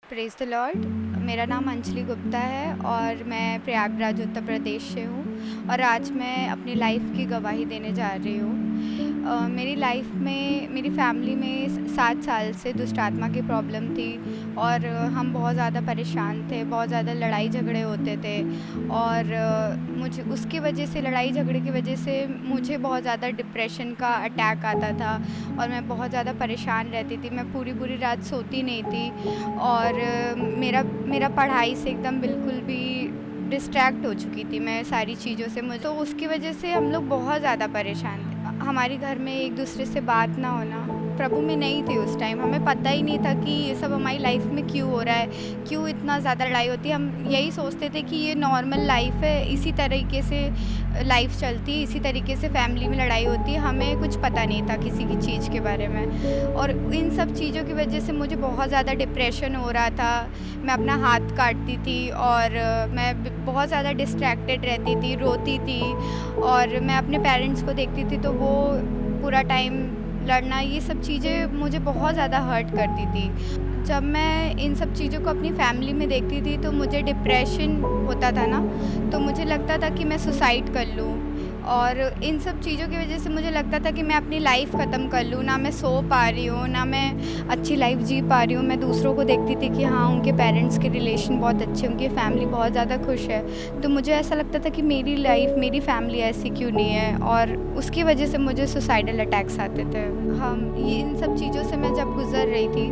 Praise the Lord. मेरा नाम अंजलि गुप्ता है और मैं प्रयागराज उत्तर प्रदेश से हूँ और आज मैं अपनी लाइफ की गवाही देने जा रही हूँ। मेरी लाइफ में मेरी फैमिली में 7 साल से दुष्ट आत्मा की प्रॉब्लम थी और हम बहुत ज़्यादा परेशान थे, बहुत ज़्यादा लड़ाई झगड़े होते थे और मुझे उसकी वजह से लड़ाई झगड़े की वजह से मुझे बहुत ज़्यादा डिप्रेशन का अटैक आता था और मैं बहुत ज़्यादा परेशान रहती थी। मैं पूरी रात सोती नहीं थी और मेरा पढ़ाई से एकदम बिल्कुल भी डिस्ट्रैक्ट हो चुकी थी मैं सारी चीज़ों से। मुझे तो उसकी वजह से हम लोग बहुत ज़्यादा परेशान थे। हमारे घर में एक दूसरे से बात ना होना, प्रभु में नहीं थे उस टाइम। हमें पता ही नहीं था कि ये सब हमारी लाइफ में क्यों हो रहा है, क्यों इतना ज़्यादा लड़ाई होती है। हम यही सोचते थे कि ये नॉर्मल लाइफ है, इसी तरीके से लाइफ चलती है, इसी तरीके से फैमिली में लड़ाई होती है। हमें कुछ पता नहीं था किसी की चीज़ के बारे में और इन सब चीज़ों की वजह से मुझे बहुत ज़्यादा डिप्रेशन हो रहा था। मैं अपना हाथ काटती थी और मैं बहुत ज़्यादा डिस्ट्रैक्टेड रहती थी, रोती थी और मैं अपने पेरेंट्स को देखती थी तो वो पूरा टाइम लड़ना, ये सब चीज़ें मुझे बहुत ज़्यादा हर्ट करती थी। जब मैं इन सब चीज़ों को अपनी फैमिली में देखती थी तो मुझे डिप्रेशन होता था ना, तो मुझे लगता था कि मैं सुसाइड कर लूँ और इन सब चीज़ों की वजह से मुझे लगता था कि मैं अपनी लाइफ़ ख़त्म कर लूँ। ना मैं सो पा रही हूँ, ना मैं अच्छी लाइफ़ जी पा रही हूँ। मैं दूसरों को देखती थी कि हाँ, उनके पेरेंट्स के रिलेशन बहुत अच्छे, उनकी फैमिली बहुत ज़्यादा खुश है। तो मुझे ऐसा लगता था कि मेरी लाइफ़, मेरी फैमिली ऐसी क्यों नहीं है और उसकी वजह से मुझे सुसाइडल अटैक्स आते थे। ये इन सब चीज़ों से मैं जब गुज़र रही थी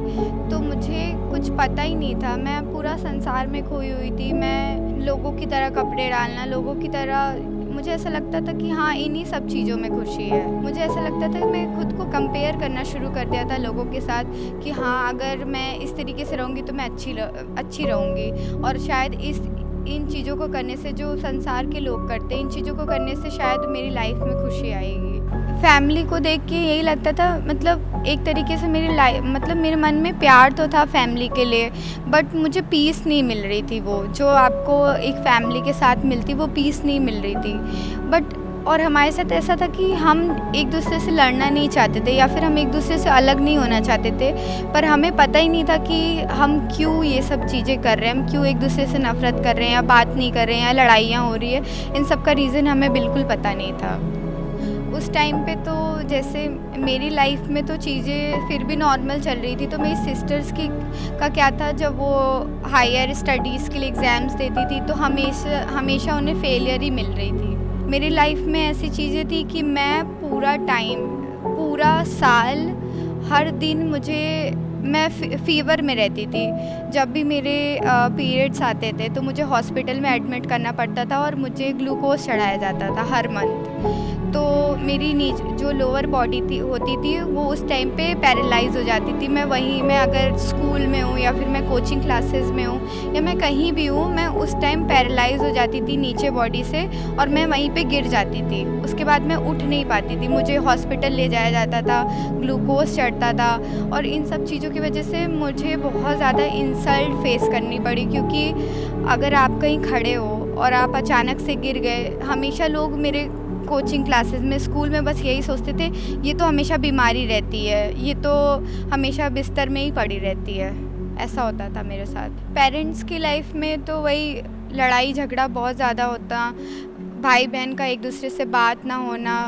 तो मुझे कुछ पता ही नहीं था। मैं पूरा संसार में खोई हुई थी। मैं लोगों की तरह कपड़े डालना, लोगों की तरह, मुझे ऐसा लगता था कि हाँ, इन्हीं सब चीज़ों में खुशी है। मुझे ऐसा लगता था कि मैं खुद को कंपेयर करना शुरू कर दिया था लोगों के साथ कि हाँ, अगर मैं इस तरीके से रहूँगी तो मैं अच्छी रहूँगी और शायद इन चीज़ों को करने से, जो संसार के लोग करते हैं, इन चीज़ों को करने से शायद मेरी लाइफ में खुशी आएगी। फैमिली को देख के यही लगता था, मतलब एक तरीके से मेरे मन में प्यार तो था फैमिली के लिए, बट मुझे पीस नहीं मिल रही थी। वो जो आपको एक फैमिली के साथ मिलती, वो पीस नहीं मिल रही थी। बट और हमारे साथ ऐसा था कि हम एक दूसरे से लड़ना नहीं चाहते थे या फिर हम एक दूसरे से अलग नहीं होना चाहते थे, पर हमें पता ही नहीं था कि हम क्यों ये सब चीज़ें कर रहे हैं, हम क्यों एक दूसरे से नफ़रत कर रहे हैं या बात नहीं कर रहे हैं या लड़ाइयाँ हो रही है। इन सब का रीज़न हमें बिल्कुल पता नहीं था। उस टाइम पे तो जैसे मेरी लाइफ में तो चीज़ें फिर भी नॉर्मल चल रही थी, तो मेरी सिस्टर्स की का क्या था, जब वो हायर स्टडीज़ के लिए एग्ज़ाम्स देती थी तो हमेशा उन्हें फेलियर ही मिल रही थी। मेरी लाइफ में ऐसी चीज़ें थी कि मैं पूरा साल, हर दिन मैं फ़ीवर में रहती थी। जब भी मेरे पीरियड्स आते थे तो मुझे हॉस्पिटल में एडमिट करना पड़ता था और मुझे ग्लूकोज़ चढ़ाया जाता था हर मंथ। तो मेरी जो लोअर बॉडी होती थी वो उस टाइम पे पैरालाइज़ हो जाती थी। मैं अगर स्कूल में हूँ या फिर मैं कोचिंग क्लासेस में हूँ या मैं कहीं भी हूँ, मैं उस टाइम पैरालाइज़ हो जाती थी नीचे बॉडी से और मैं वहीं पे गिर जाती थी। उसके बाद मैं उठ नहीं पाती थी, मुझे हॉस्पिटल ले जाया जाता था, ग्लूकोज़ चढ़ता था और इन सब चीज़ों की वजह से मुझे बहुत ज़्यादा इंसल्ट फ़ेस करनी पड़ी, क्योंकि अगर आप कहीं खड़े हो और आप अचानक से गिर गए, हमेशा लोग मेरे कोचिंग क्लासेस में, स्कूल में बस यही सोचते थे, ये तो हमेशा बीमारी रहती है, ये तो हमेशा बिस्तर में ही पड़ी रहती है। ऐसा होता था मेरे साथ। पेरेंट्स की लाइफ में तो वही लड़ाई झगड़ा बहुत ज़्यादा होता, भाई बहन का एक दूसरे से बात ना होना,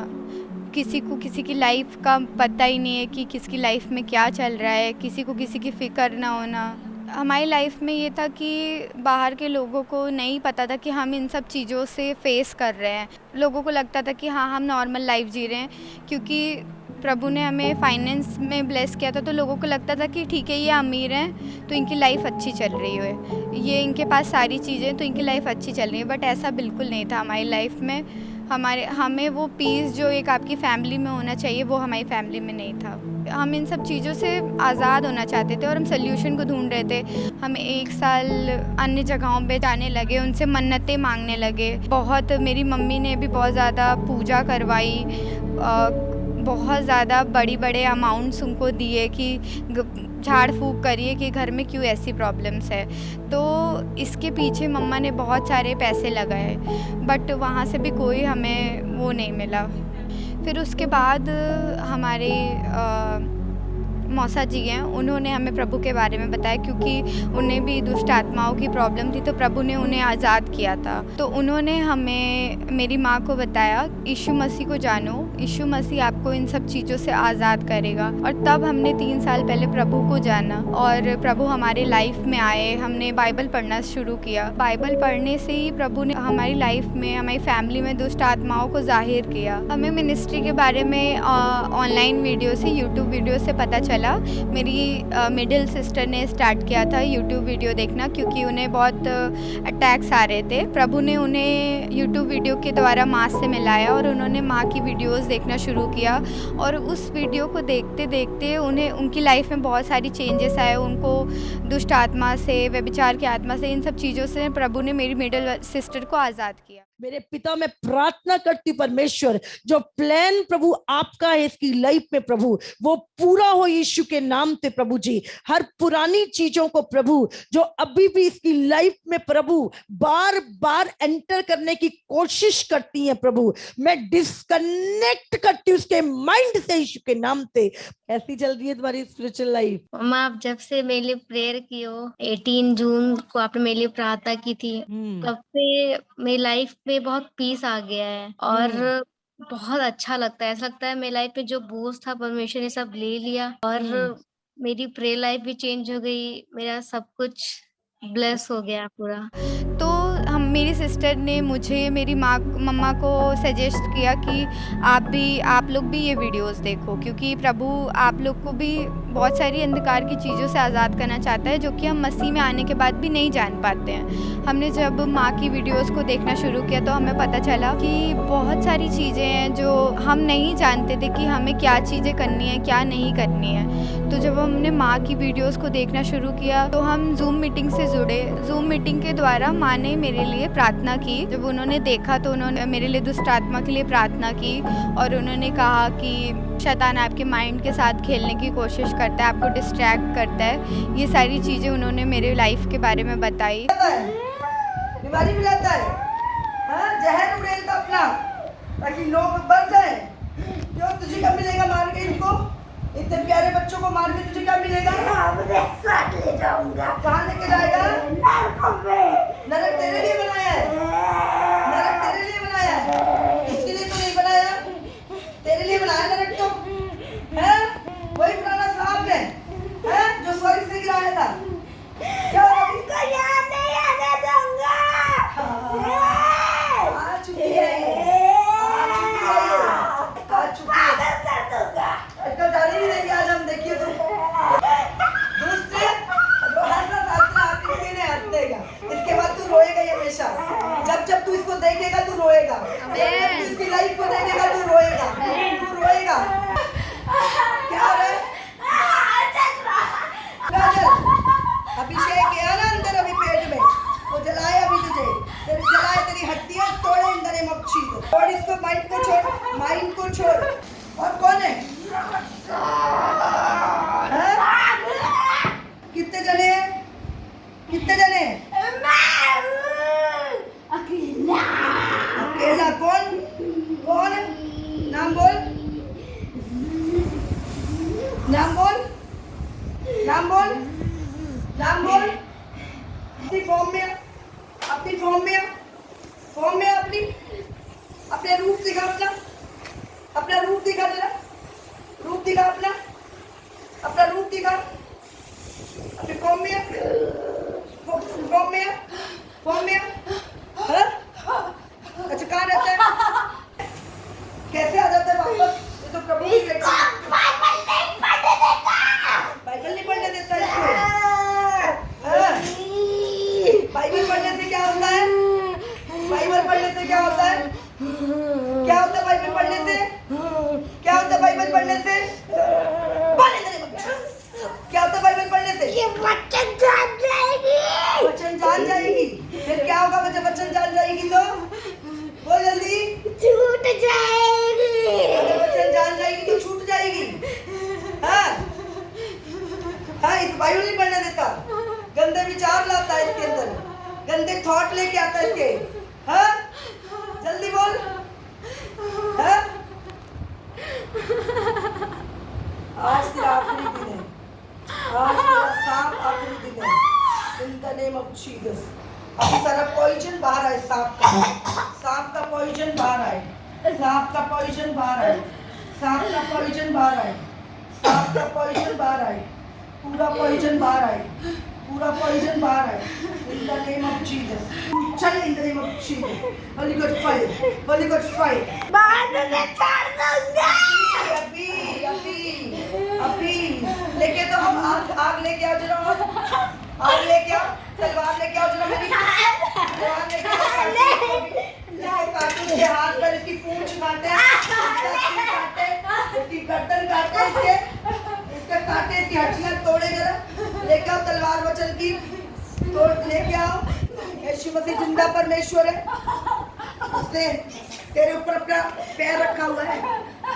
किसी को किसी की लाइफ का पता ही नहीं है कि किसकी लाइफ में क्या चल रहा है, किसी को किसी की फ़िक्र ना होना। हमारी लाइफ में ये था कि बाहर के लोगों को नहीं पता था कि हम इन सब चीज़ों से फेस कर रहे हैं। लोगों को लगता था कि हाँ, हम नॉर्मल लाइफ जी रहे हैं, क्योंकि प्रभु ने हमें फाइनेंस में ब्लेस किया था, तो लोगों को लगता था कि ठीक है, ये अमीर हैं तो इनकी लाइफ अच्छी चल रही है, ये इनके पास सारी चीज़ें तो इनकी लाइफ अच्छी चल रही है। बट ऐसा बिल्कुल नहीं था हमारी लाइफ में। हमें वो पीस जो एक आपकी फैमिली में होना चाहिए, वो हमारी फैमिली में नहीं था। हम इन सब चीज़ों से आज़ाद होना चाहते थे और हम सल्यूशन को ढूंढ रहे थे। हम 1 साल अन्य जगहों पे जाने लगे, उनसे मन्नतें मांगने लगे। मेरी मम्मी ने भी बहुत ज़्यादा पूजा करवाई, बहुत ज़्यादा बड़े अमाउंट्स उनको दिए कि झाड़ फूँक करिए कि घर में क्यों ऐसी प्रॉब्लम्स है। तो इसके पीछे मम्मा ने बहुत सारे पैसे लगाए, बट वहाँ से भी कोई हमें वो नहीं मिला। फिर उसके बाद हमारे मौसा जी हैं, उन्होंने हमें प्रभु के बारे में बताया, क्योंकि उन्हें भी दुष्ट आत्माओं की प्रॉब्लम थी, तो प्रभु ने उन्हें आज़ाद किया था। तो उन्होंने हमें, मेरी माँ को बताया, यीशु मसीह को जानो, यीशु मसीह आपको इन सब चीज़ों से आज़ाद करेगा। और तब हमने 3 साल पहले प्रभु को जाना और प्रभु हमारे लाइफ में आए। हमने बाइबल पढ़ना शुरू किया। बाइबल पढ़ने से ही प्रभु ने हमारी लाइफ में, हमारी फैमिली में दुष्ट आत्माओं को ज़ाहिर किया। हमें मिनिस्ट्री के बारे में ऑनलाइन वीडियो से, यूट्यूब वीडियो से पता चला। मेरी मिडिल सिस्टर ने स्टार्ट किया था यूट्यूब वीडियो देखना, क्योंकि उन्हें बहुत अटैक्स आ रहे थे। प्रभु ने उन्हें यूट्यूब वीडियो के द्वारा माँ से मिलाया और उन्होंने माँ की वीडियोस देखना शुरू किया। और उस वीडियो को देखते देखते उन्हें, उनकी लाइफ में बहुत सारी चेंजेस आए। उनको दुष्ट आत्मा से, व्यभिचार की आत्मा से, इन सब चीज़ों से प्रभु ने मेरी मिडिल सिस्टर को आज़ाद किया। मेरे पिता, मैं प्रार्थना करती परमेश्वर, जो प्लान प्रभु आपका है इसकी लाइफ में प्रभु, वो पूरा हो यीशु के नाम से प्रभु जी। हर पुरानी चीजों को प्रभु, जो अभी भी इसकी लाइफ में प्रभु बार बार एंटर करने की कोशिश करती हैं प्रभु, मैं डिस्कनेक्ट करती हूँ उसके माइंड से यीशु के नाम से। ऐसी चल रही है तुम्हारी स्पिरिचुअल लाइफ? मम्मा, आप जब से मेरे लिए प्रेयर की हो, 18 जून को आपने मेरे लिए प्रार्थना की थी, तब से मेरी लाइफ में बहुत पीस आ गया है और बहुत अच्छा लगता है। ऐसा लगता है मेरी लाइफ में जो बोझ था परमेश्वर ने सब ले लिया और मेरी प्रेयर लाइफ भी चेंज हो गई। मेरा सब कुछ ब्लेस हो गया पूरा। तो मेरी सिस्टर ने मुझे, मेरी मम्मा को सजेस्ट किया कि आप लोग भी ये वीडियोस देखो, क्योंकि प्रभु आप लोग को भी बहुत सारी अंधकार की चीज़ों से आज़ाद करना चाहता है, जो कि हम मसीह में आने के बाद भी नहीं जान पाते हैं। हमने जब माँ की वीडियोस को देखना शुरू किया तो हमें पता चला कि बहुत सारी चीज़ें हैं जो हम नहीं जानते थे कि हमें क्या चीज़ें करनी है, क्या नहीं करनी है। तो जब हमने माँ की वीडियोस को देखना शुरू किया तो हम जूम मीटिंग से जुड़े। जूम मीटिंग के द्वारा माँ ने मेरे लिए प्रार्थना की। जब उन्होंने देखा तो उन्होंने मेरे लिए दुष्ट आत्मा के लिए प्रार्थना की और उन्होंने कहा कि शैतान आपके माइंड के साथ खेलने की कोशिश करता है, आपको डिस्ट्रैक्ट करता है। ये सारी चीज़ें उन्होंने मेरे लाइफ के बारे में बताई। बीमारी मिलाता है, हाँ, जहर उड़ेलता अपना ताकि लोग बढ़ जाए। क्यों तुझे क्या मिलेगा मार के इनको? इतने प्यारे बच्चों को मार के तुझे क्या मिलेगा? साथ ले जाऊंगा। कहाँ लेके जाएगा? नरक तेरे लिए बनाया है, नरक तेरे लिए बनाया है, इसके लिए तो नहीं बनाया, तेरे लिए बनाया नरक तो है। वही पुराना सांप है, जो स्वर्ग से गिराया था। क्या इसको यहाँ नहीं आने दूंगा। आ चुकी है, आ चुकी है। इसको जाने नहीं देंगे आज हम, देखिए तो दूसरे जो हर रात आके देने हंसेगा। इसके बाद तू रोएगा ये हमेशा। जब तू इसको देखेगा तू रोएगा, जब तू इसकी लाइफ को देखेगा तू रोएगा, तू रोएगा। क्या हो रहा है? अभिषेक है ना अंदर अभी पेट में, वो जलाए अभी तुझे, तेरी जलाए, तेरी हड्डियां तोड़े इन दरे मच्छी को। और इसको माइंड को छोड़, माइंड को छोड़। और कौन है? कितने जने हैं? कितने जने हैं? अकेला कौन? कौन? नाम बोल, नाम बोल, नाम बोल, नाम बोल। अपनी फॉर्म में, अपनी फॉर्म में, फॉर्म में अपनी, अपने रूप दिखा अपना, अपना रूप दिखा जरा, रूप दिखा अपना, अपना रूप दिखा। अपनी फॉर्म में, फॉर्म में, फॉर्म में, हाँ? अच्छा कहाँ रहता है? कैसे आ जाता है वापस? ये तो प्रभु की बेटी है। बाइबल नहीं पढ़ने देता इसको। बाइबल पढ़ने से क्या होता है? बाइबल पढ़ने से क्या होता है? क्या होता है बाइबल पढ़ने से? क्या होता है बाइबल पढ़ने से? क्या होता है बाइबल पढ़ने से? ये वचन जान जाएगी। वचन जान जाएगी। फिर क्या होगा वचन जान जाएगी तो? बोल जल्दी। छूट जाएगी। अगर वचन जान जाएगी तो छूट जाएगी। हाँ, हाँ, इस बाइबल नहीं पढ़ने देता। गंदे विचार लाता है इसके अंदर, गंदे थॉट लेके आता है इसके। हाँ, जल्दी बोल। हाँ, आज तेरा आखिरी दिन है। आज तेरा सांप आखिरी दिन है इन द नेम ऑफ जीसस अभी सारा पॉइजन बाहर आए सांप का पॉइजन बाहर आए सांप का पॉइजन बाहर आए सांप का पॉइजन बाहर आए सांप का पॉइजन बाहर आए पूरा पॉइजन बाहर आए पूरा पॉइजन बाहर आए in the name of Jesus चल in the name of Jesus holy God fire बाद में छोड़ दूंगा अभी लेके तो हम आग लेके आओ जरा आग लेके आओ तलवार लेके आओ जरा मेरी तलवार लेके आओ इसको काटो इसके हाथ पर इसकी पूंछ काटे इसकी गर्दन काटे इसके काटे इसकी हड्डियां तोड़े जरा लेके आओ तलवार वचन की तोड़ लेके आओ यीशु मसीह जिंदा परमेश्वर है उसने तेरे ऊपर अपना पैर रखा हुआ है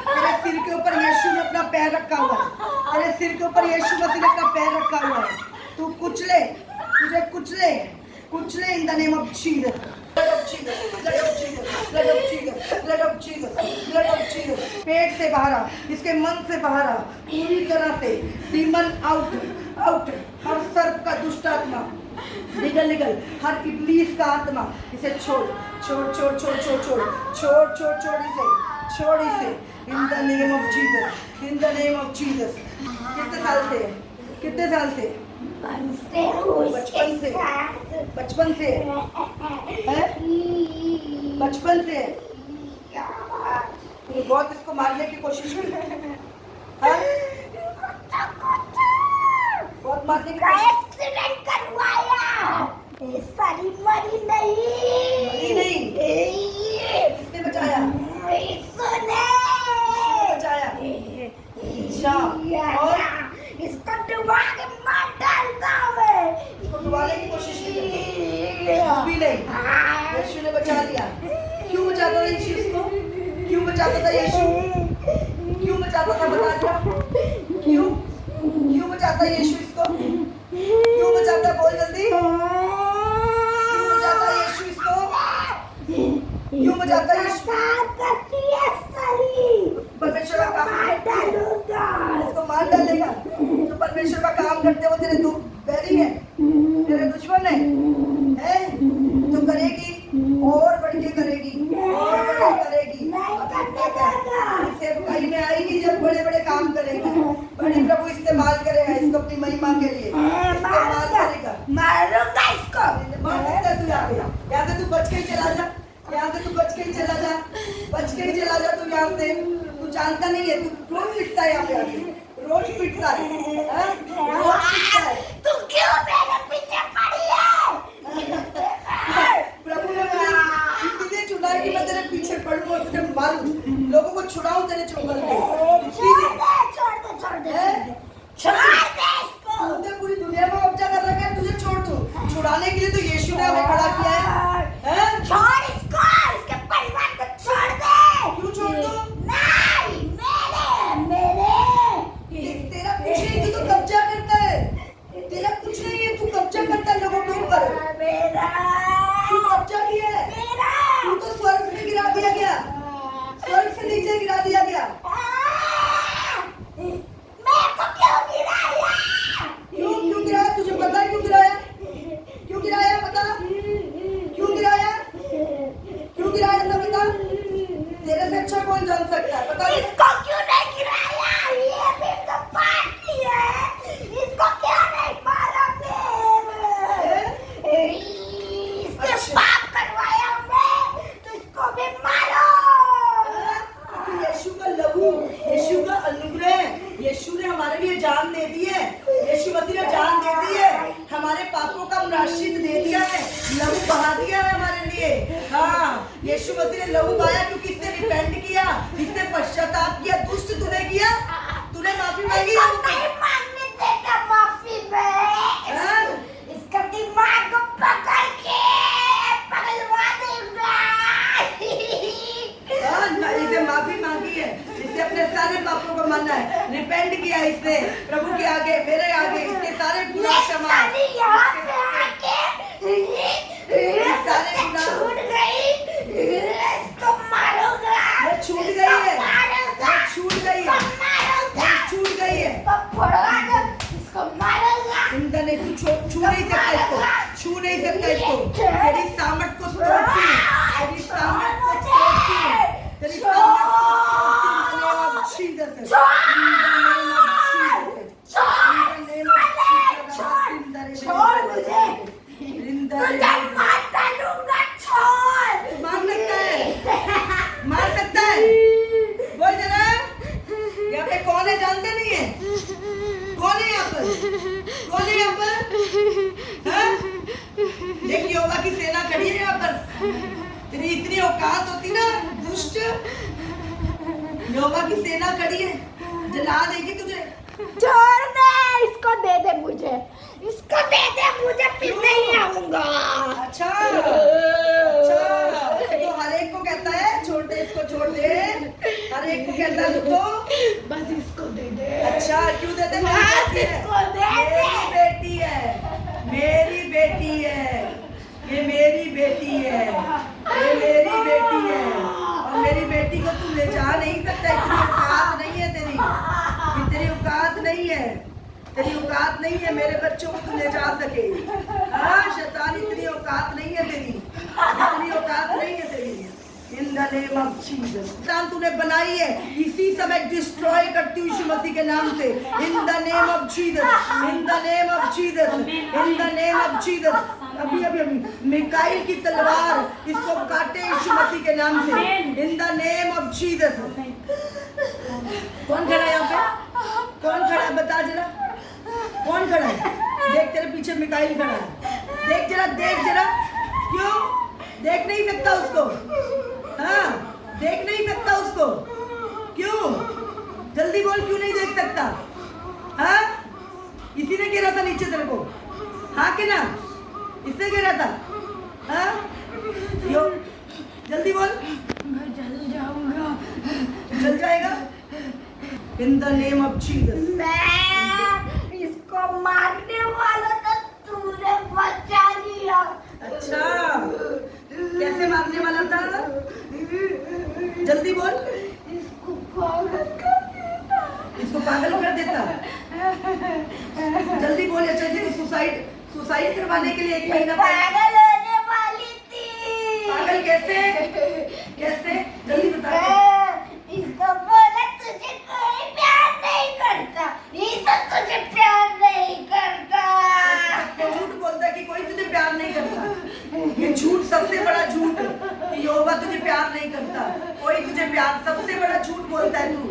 तेरे सिर के ऊपर यीशु ने अपना पैर रखा हुआ है तेरे सिर के ऊपर यीशु मसीह ने अपना पैर रखा हुआ है तू कुचले तुझे कुचले in the name of Jesus पेट से बाहर आ इसके मन से बाहर आ पूरी तरह से डीमन आउट हर सर्प का दुष्ट आत्मा निकल हर इब्लीस का आत्मा इसे छोड़ इसे इन द नेम ऑफ जीसस कितने साल से बचपन से तूने बहुत इसको मारने की कोशिश की बहुत मारने की कोशिश एक्सीडेंट करवाया सारी मरी नहीं किसने बचाया सुने बचाया अच्छा और इसको डुबा के मार डालता मैं इसको डुबाने की कोशिश की भी नहीं यीशु ने बचा लिया क्यों बचाता था यीशु इसको क्यों बचाता था यीशु क्यों बचाता था बता दिया क्यों बचाता यीशु इसको क्यों बचाता बोल जल्दी क्यों बचाता यीशु इसको क्यों बचाता यीशु करती है साली परमेश्वर का काम मार डालूंगा इसको मार डालेगा जो परमेश्वर का काम करते वो तेरे बैरी है तेरे दुश्मन है तो करेगी और बढ़ के करेगी इससे बुराई में आएगी जब बड़े बड़े काम करेगी बड़ी प्रभु इस्तेमाल करेगा इसको अपनी महिमा के लिए इस्तेमाल करेगा मारूंगा इसको मार सकता तू यहाँ से तू बच के ही चला जा बच के ही चला जा तू यहाँ से तू जानता नहीं है तू रोज पिटता है यहाँ पे आके रोज पिटता है तू क्यों मेरे पीछे पड़ी है प्रभु ने मुझे इसलिए चुना कि मैं तेरे पीछे पड़ूं और तुझे मारूं लोगों को छुड़ाऊं तेरे चुंगल पे छोड़ दे इसको तूने पूरी दुनिया में कब्जा कर रखा है तुझे छोड़ दूं छुड़ाने के लिए तो यीशु ने हमें खड़ा किया है छोड़ इसको इसके परिवार को छोड़ दे क्यों छोड़ दूं नहीं मेरे तेरा कुछ नहीं तू तो कब्जा करता है तेरा कुछ नहीं है तू कब्जा करता है लोगों के ऊपर मेरा तू कब्जा किया है तू तो स्वर्ग से गिरा दिया गया स्वर्ग से नीचे गिरा दिया गया मैं को क्यों गिराया क्यों गिराया तुझे पता है क्यों गिराया बता क्यों गिराया ना बता तेरे से अच्छा कौन जान सकता है बता इसको क्यों नहीं गिराया ये भी तो पार्टी है इसको क्यों नहीं मारा इसने पाप करवाया मैं तो इसको भी मारो यीशु का अनुग्रह यीशु ने हमारे लिए जान दे दी है यीशु मसीह ने जान दे दी है हमारे पापों का प्रायश्चित दे दिया है लहू बहा दिया है हमारे लिए हाँ यीशु मसीह ने लहू बहाया क्योंकि इसने रिपेंट किया इसने पश्चाताप किया दुष्ट तूने किया तूने माफी मांगी नहीं मांगने देगा माफी में इसका दिमाग को पकड़ के पगलवा दूंगा इसे माफी मांगी है इसने अपने सारे पापों को माना है रिपेंट किया इसने प्रभु के आगे मेरे आगे इसके सारे गुनाह क्षमा सारे छूट गई इसको मारूंगा छूट गई है इसको मारूंगा छूट गई है इसको इसको, तेरी सामर्थ को तोड़ती हूँ, तेरी सामर्थ को तोड़ती हूँ, तेरी सामर्थ को तोड़ती हूँ, in the name of Jesus, छोड़ मुझे, तुझे मार डालूंगा, छोड़। मार सकता है, मार सकता है, बोल जरा, यहाँ पे कौन है जानते नहीं है, कौन है यहाँ पर, कौन है यहाँ पर, हाँ? देख यहोवा की सेना खड़ी है यहाँ पर, तेरी इतनी औकात होती ना दुष्ट, यहोवा की सेना खड़ी है, जला देगी तुझे। छोड़ दे, इसको दे दे मुझे, इसको दे दे मुझे, फिर नहीं आऊंगा। अच्छा अच्छा, तो हर एक को कहता है छोड़ दे इसको, छोड़ दे, हर एक को कहता है तो बस इसको दे दे। अच्छा क्यों देते हैं? बस इसको दे दे। मेरी बेटी है, मेरी बेटी है, ये मेरी बेटी है, ये मेरी बेटी है, और मेरी बेटी को तू ले जा नहीं सकता, इतनी औकात नहीं है तेरी, तेरी औकात नहीं है, तेरी औकात नहीं है मेरे बच्चों को तू ले जा सके। हाँ शैतान, इतनी औकात नहीं है तेरी, इतनी औकात नहीं है तेरी। In the name of Jesus, शैतान तूने बनाई है, इसी समय डिस्ट्रॉय करती हूँ यीशु मसीह के नाम से। In the name of Jesus, in the name of Jesus, in the name of Jesus। अभी अभी अभी मिकाइल की तलवार इसको काटे यीशु मसीह के नाम से। In the name of Jesus। कौन खड़ा है यहाँ पे? कौन खड़ा है बता जरा, कौन खड़ा है? देख तेरे पीछे मिकाइल खड़ा है, देख जरा, देख जरा, क्यों देख नहीं सकता उसको? हाँ देख नहीं सकता उसको, क्यों? जल्दी बोल, क्यों नहीं देख सकता? हाँ इसी ने गिरा था नीचे तेरे को, हाँ कि ना? इसने गिरा था, हाँ क्यों? जल्दी बोल। मैं जल जाऊंगा, जल जाएगा? In the name of Jesus। मैं इसको मारने वाला था, तूने बचा लिया। अच्छा कैसे मारने वाला था? जल्दी बोल। इसको पागल कर देता, इसको पागल कर देता। जल्दी बोल। अच्छा जी, सुसाइड करवाने के लिए 1 महीना पागल होने वाली थी। पागल कैसे? कैसे जल्दी बता। इसको बोला तुझे कोई प्यार नहीं करता, ईसा तुझे प्यार नहीं करता। झूठ बोलता है कि कोई तुझे प्यार नहीं करता। ये झूठ सबसे बड़ा झूठ है कि यहोवा तुझे प्यार नहीं करता, कोई तुझे प्यार, सबसे बड़ा झूठ बोलता है तू।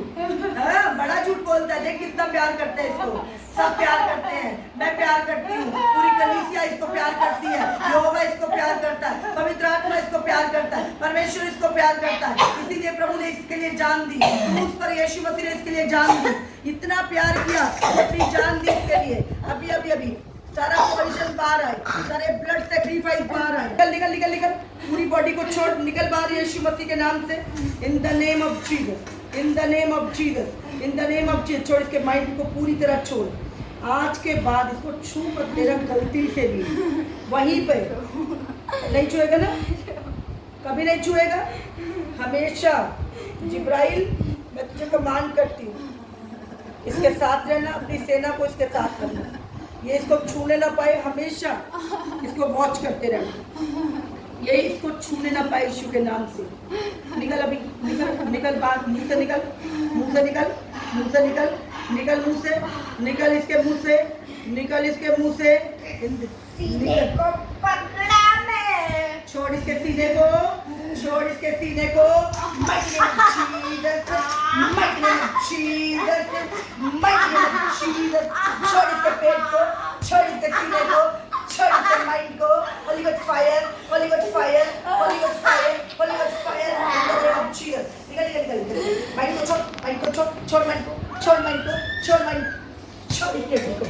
हाँ बड़ा झूठ बोलता है। देख कितना प्यार करते हैं इसको, सब प्यार करते हैं, मैं प्यार करती हूँ, पूरी कलीसिया इसको प्यार करती है, यहोवा इसको प्यार करता है, पवित्र आत्मा इसको प्यार करता है, परमेश्वर इसको प्यार करता है। इसीलिए प्रभु ने इसके लिए जान दी, उस पर यीशु मसीह ने इसके लिए जान दी, इतना प्यार किया, अपनी जान दी इसके लिए। अभी अभी अभी सारा पॉइजन बाहर आए, सारे ब्लड सैक्रिफाइस बाहर आए। निकल निकल निकल निकल, पूरी बॉडी को छोड़, निकल बाहर यीशु मसीह के नाम से। इन the name of Jesus, in the name of Jesus, in the name of Jesus. छोड़ इसके माइंड को पूरी तरह छोड़। आज के बाद इसको छू मत देना गलती से भी, वहीं पे नहीं छुएगा ना, कभी नहीं छुएगा हमेशा। जिब्राइल मैं तुझे कमांड करती हूँ, इसके साथ रहना, अपनी सेना को इसके साथ रखना, ये इसको छूने ना पाए, हमेशा इसको वॉच करते रहना, ये इसको छूने ना पाए यीशु के नाम से। निकल अभी, निकल निकल बाहर, मुंह से निकल, मुंह से निकल, मुंह से निकल, निकल मुंह से, निकल इसके मुंह से, निकल इसके मुंह से, सीने को पकड़ा मैं। छोड़ इसके सीने को, छोड़ इसके सीने को। Mighty name of Jesus, mighty name of Jesus, mighty name of Jesus। छोड़ इसके पेट को, छोड़ इसके सीने को, छोड़ इसके माइंड को। Holy Ghost fire, Holy Ghost fire, Holy Ghost fire, Holy Ghost fire in the name of Jesus। निकल निकल निकल निकल। माइंड को छोड़, माइंड को छोड़, छोड़ माइंड को, छोड़ माइंड को, छोड़ माइंड, छोड़ इसके पेट को।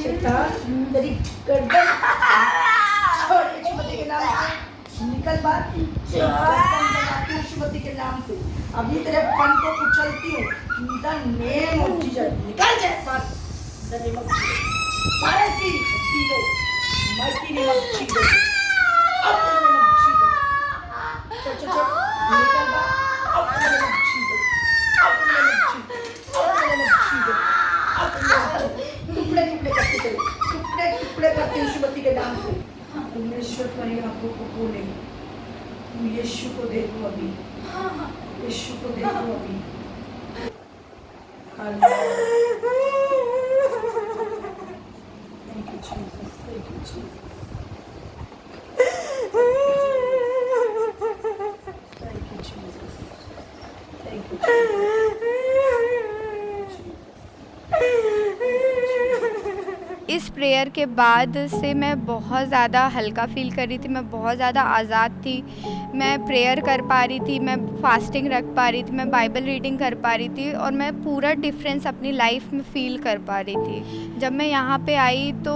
शैतान तेरी गर्दन छोड़ यीशु मसीह के नाम से, निकल बाहर यीशु मसीह के नाम से। अभी तेरे फन को कुचलती हूँ, द नेम ऑफ जीसस। निकल जाए बाहर, the name of Jesus, mighty name of Jesus, अब द नेम ऑफ जीसस। चल चल चल, निकल बाहर, अब द नेम ऑफ जीसस, अब द नेम ऑफ जीसस, अब द नेम ऑफ जीसस, अब द नेम ऑफ जीसस। टुकड़े टुकड़े करते चले, टुकड़े टुकड़े करते यीशु मसीह के नाम से। परमेश्वर तुम्हारी आंखों को खोले। तुम यीशु को देखो अभी, यीशु को देखो अभी। Thank you Jesus, thank you Jesus, thank you Jesus, thank you इस प्रेयर के बाद से मैं बहुत ज़्यादा हल्का फ़ील कर रही थी, मैं बहुत ज़्यादा आज़ाद थी। मैं प्रेयर कर पा रही थी, मैं फास्टिंग रख पा रही थी, मैं बाइबल रीडिंग कर पा रही थी और मैं पूरा डिफरेंस अपनी लाइफ में फ़ील कर पा रही थी। जब मैं यहाँ पे आई तो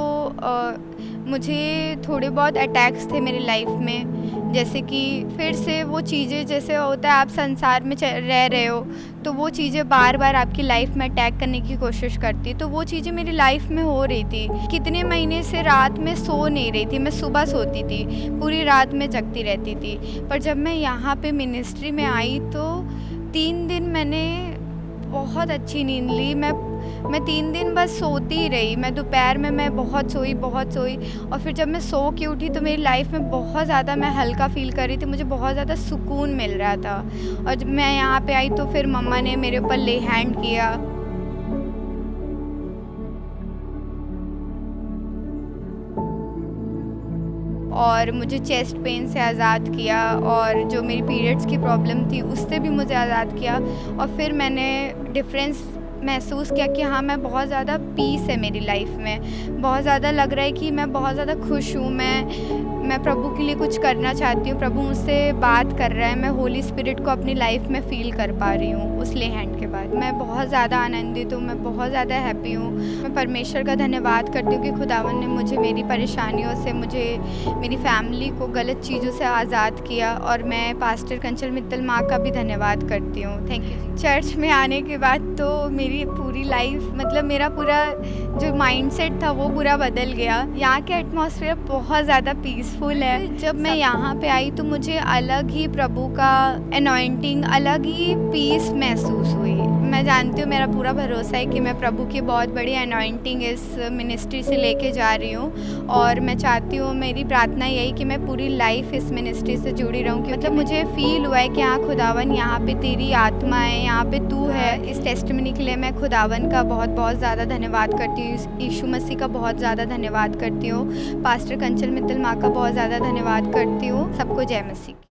मुझे थोड़े बहुत अटैक्स थे मेरी लाइफ में, जैसे कि फिर से वो चीज़ें, जैसे होता है आप संसार में रह रहे हो तो वो चीज़ें बार बार आपकी लाइफ में अटैक करने की कोशिश करती है, तो वो चीज़ें मेरी लाइफ में हो रही थी। कितने महीने से रात में सो नहीं रही थी, मैं सुबह सोती थी, पूरी रात में जगती रहती थी। पर जब मैं यहाँ पे मिनिस्ट्री में आई तो 3 दिन मैंने बहुत अच्छी नींद ली। मैं 3 दिन बस सोती ही रही। मैं दोपहर में मैं बहुत सोई और फिर जब मैं सो के उठी तो मेरी लाइफ में बहुत ज़्यादा मैं हल्का फ़ील कर रही थी, मुझे बहुत ज़्यादा सुकून मिल रहा था। और जब मैं यहाँ पे आई तो फिर मम्मा ने मेरे ऊपर ले हैंड किया। और मुझे चेस्ट पेन से आज़ाद किया और जो मेरी पीरियड्स की प्रॉब्लम थी उससे भी मुझे आज़ाद किया। और फिर मैंने डिफरेंस महसूस किया कि हाँ, मैं बहुत ज़्यादा पीस है मेरी लाइफ में, बहुत ज़्यादा लग रहा है कि मैं बहुत ज़्यादा खुश हूँ। मैं प्रभु के लिए कुछ करना चाहती हूँ, प्रभु मुझसे बात कर रहा है, मैं होली स्पिरिट को अपनी लाइफ में फ़ील कर पा रही हूँ उस ले हैंड के बाद। मैं बहुत ज़्यादा आनंदित हूँ, मैं बहुत ज़्यादा हैप्पी हूँ। मैं परमेश्वर का धन्यवाद करती हूँ कि खुदावन ने मुझे मेरी परेशानियों से, मुझे मेरी फैमिली को गलत चीज़ों से आज़ाद किया। और मैं पास्टर कंचन मित्तल माँ का भी धन्यवाद करती हूँ। Thank you. चर्च में आने के बाद तो मेरी पूरी लाइफ, मतलब मेरा पूरा जो माइंडसेट था वो पूरा बदल गया। यहाँ के एटमॉस्फेयर बहुत ज़्यादा पीसफुल है। जब मैं यहाँ पे आई तो मुझे अलग ही प्रभु का अनॉइंटिंग, अलग ही पीस महसूस हुई। मैं जानती हूँ, मेरा पूरा भरोसा है कि मैं प्रभु की बहुत बड़ी अनॉइंटिंग इस मिनिस्ट्री से लेके जा रही हूँ। और मैं चाहती हूँ, मेरी प्रार्थना यही कि मैं पूरी लाइफ इस मिनिस्ट्री से जुड़ी रहूँ। कि मतलब मुझे फ़ील हुआ है कि हाँ खुदावन, यहाँ पे तेरी आत्मा है, यहाँ पे तू है। इस टेस्टिमनी के लिए मैं खुदावन का बहुत बहुत ज़्यादा धन्यवाद करती हूँ, यीशु मसीह का बहुत ज़्यादा धन्यवाद करती हूँ, पास्टर कंचन मित्तल माँ का बहुत ज़्यादा धन्यवाद करती हूँ। सबको जय मसीह।